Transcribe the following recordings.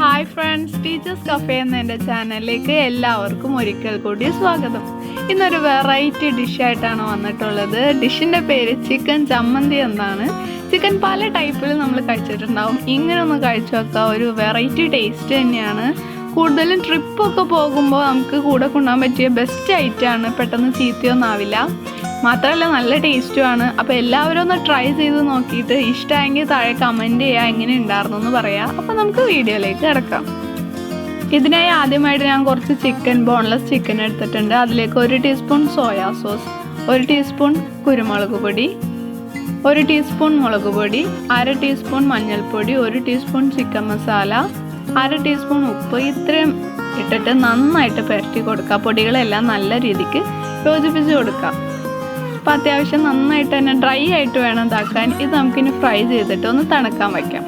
Hi friends, Teachers Café എന്ന ചാനലിലേക്ക് എല്ലാവർക്കും ഒരിക്കൽ കൂടി സ്വാഗതം. ഇന്നൊരു വെറൈറ്റി ഡിഷ് ആയിട്ടാണ് വന്നിട്ടുള്ളത്. ഡിഷിൻ്റെ പേര് ചിക്കൻ ചമ്മന്തി എന്നാണ്. ചിക്കൻ പല ടൈപ്പിൽ നമ്മൾ കഴിച്ചിട്ടുണ്ടാവും. ഇങ്ങനെ ഒന്ന് കഴിച്ചു നോക്കുക, ഒരു വെറൈറ്റി ടേസ്റ്റ് തന്നെയാണ്. കൂടുതലും ട്രിപ്പൊക്കെ പോകുമ്പോൾ നമുക്ക് കൂടെ കൊണ്ടുപോകാൻ പറ്റിയ ബെസ്റ്റ് ഐറ്റമാണ്. പെട്ടെന്ന് ചീത്തയൊന്നും ആവില്ല, മാത്രമല്ല നല്ല ടേസ്റ്റുമാണ്. അപ്പോൾ എല്ലാവരും ഒന്ന് ട്രൈ ചെയ്ത് നോക്കിയിട്ട് ഇഷ്ടമായെങ്കിൽ താഴെ കമൻറ്റ് ചെയ്യുക, എങ്ങനെ ഉണ്ടായിരുന്നു എന്ന് പറയാം. അപ്പോൾ നമുക്ക് വീഡിയോയിലേക്ക് കിടക്കാം. ഇതിനായി ആദ്യമായിട്ട് ഞാൻ കുറച്ച് ബോൺലെസ് ചിക്കൻ എടുത്തിട്ടുണ്ട്. അതിലേക്ക് 1 ടീസ്പൂൺ സോയാ സോസ്, 1 ടീസ്പൂൺ കുരുമുളക് പൊടി, 1 ടീസ്പൂൺ മുളക് പൊടി, 1/2 ടീസ്പൂൺ മഞ്ഞൾപ്പൊടി, 1 ടീസ്പൂൺ ചിക്കൻ മസാല, 1/2 ടീസ്പൂൺ ഉപ്പ്. ഇത്രയും ഇട്ടിട്ട് നന്നായിട്ട് പുരട്ടി കൊടുക്കുക. പൊടികളെല്ലാം നല്ല രീതിക്ക് യോജിപ്പിച്ച് കൊടുക്കുക. അപ്പോൾ അത്യാവശ്യം നന്നായിട്ട് തന്നെ ഡ്രൈ ആയിട്ട് വേണം ഇതാക്കാൻ. ഇത് നമുക്കിനി ഫ്രൈ ചെയ്തിട്ട് ഒന്ന് തണുക്കാൻ വയ്ക്കാം.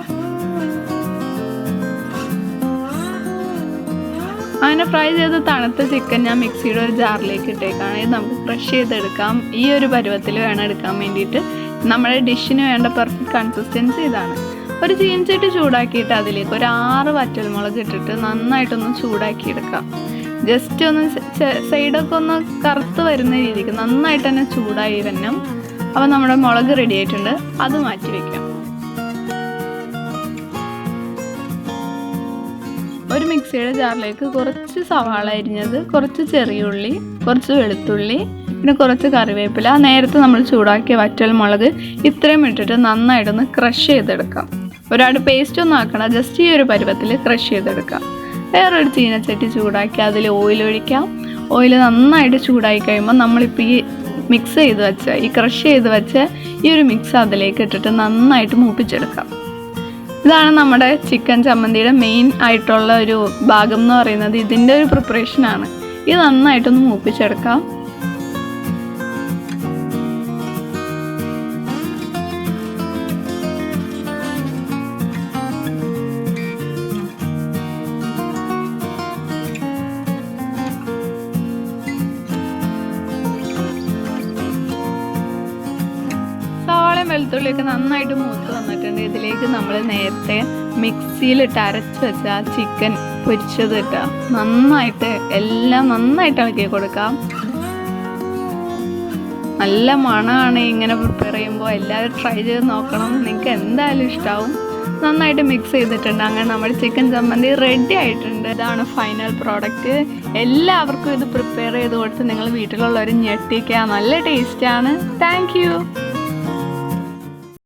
അങ്ങനെ ഫ്രൈ ചെയ്ത് തണുത്ത ചിക്കൻ ഞാൻ മിക്സിയുടെ ഒരു ജാറിലേക്ക് ഇട്ടേക്കാണ്. ഇത് നമുക്ക് ക്രഷ് ചെയ്തെടുക്കാം. ഈ ഒരു പരുവത്തിൽ വേണം എടുക്കാൻ വേണ്ടിയിട്ട്. നമ്മുടെ ഡിഷിന് വേണ്ട പെർഫെക്റ്റ് കൺസിസ്റ്റൻസി ഇതാണ്. ഒരു ചീനച്ചട്ടി ചൂടാക്കിയിട്ട് അതിലേക്ക് ഒരു 6 വറ്റൽമുളക് ഇട്ടിട്ട് നന്നായിട്ടൊന്ന് ചൂടാക്കിയെടുക്കാം. ജസ്റ്റ് ഒന്ന് സൈഡൊക്കെ ഒന്ന് കറുത്ത് വരുന്ന രീതിക്ക് നന്നായിട്ട് തന്നെ ചൂടായി വരണം. അപ്പോൾ നമ്മുടെ മുളക് റെഡി ആയിട്ടുണ്ട്, അത് മാറ്റി വയ്ക്കാം. ഒരു മിക്സിയുടെ ജാറിലേക്ക് കുറച്ച് സവാള അരിഞ്ഞത്, കുറച്ച് ചെറിയ ഉള്ളി, കുറച്ച് വെളുത്തുള്ളി, പിന്നെ കുറച്ച് കറിവേപ്പില, നേരത്തെ നമ്മൾ ചൂടാക്കിയ വറ്റൽമുളക് ഇത്രയും ഇട്ടിട്ട് നന്നായിട്ടൊന്ന് ക്രഷ് ചെയ്തെടുക്കാം. ഒരുപാട് പേസ്റ്റ് ഒന്നും ആക്കണം, ജസ്റ്റ് ഈ ഒരു പരുവത്തിൽ ക്രഷ് ചെയ്തെടുക്കാം. വേറൊരു ചീനച്ചട്ടി ചൂടാക്കി അതിൽ ഓയിൽ ഒഴിക്കാം. ഓയിൽ നന്നായിട്ട് ചൂടായി കഴിയുമ്പോൾ നമ്മളിപ്പോൾ ഈ മിക്സ് ചെയ്ത് വെച്ച, ഈ ക്രഷ് ചെയ്ത് വെച്ച ഈ ഒരു മിക്സ് അതിലേക്ക് ഇട്ടിട്ട് നന്നായിട്ട് മൂപ്പിച്ചെടുക്കാം. ഇതാണ് നമ്മുടെ ചിക്കൻ ചമ്മന്തിയുടെ മെയിൻ ആയിട്ടുള്ള ഒരു ഭാഗം എന്ന് പറയുന്നത്. ഇതിൻ്റെ ഒരു പ്രിപ്പറേഷനാണ്. ഇത് നന്നായിട്ടൊന്ന് മൂപ്പിച്ചെടുക്കാം. വെളുത്തുള്ളിയൊക്കെ നന്നായിട്ട് മൂത്ത് വന്നിട്ടുണ്ട്. ഇതിലേക്ക് നമ്മൾ നേരത്തെ മിക്സിയിലിട്ട് അരച്ച് വെച്ച ചിക്കൻ പൊരിച്ചത് ഇട്ടാൽ നന്നായിട്ട് എല്ലാം നന്നായിട്ട് ഇളക്കി കൊടുക്കാം. നല്ല മണമാണ് ഇങ്ങനെ പ്രിപ്പയർ ചെയ്യുമ്പോൾ. എല്ലാവരും ട്രൈ ചെയ്ത് നോക്കണം, നിങ്ങൾക്ക് എന്തായാലും ഇഷ്ടമാവും. നന്നായിട്ട് മിക്സ് ചെയ്തിട്ടുണ്ട്. അങ്ങനെ നമ്മുടെ ചിക്കൻ ചമ്മന്തി റെഡി ആയിട്ടുണ്ട്. ഇതാണ് ഫൈനൽ പ്രോഡക്റ്റ്. എല്ലാവർക്കും ഇത് പ്രിപ്പയർ ചെയ്ത് കൊടുത്ത് നിങ്ങൾ വീട്ടിലുള്ളവർ ഞെട്ടിക്കുക. നല്ല ടേസ്റ്റാണ്. Thank you.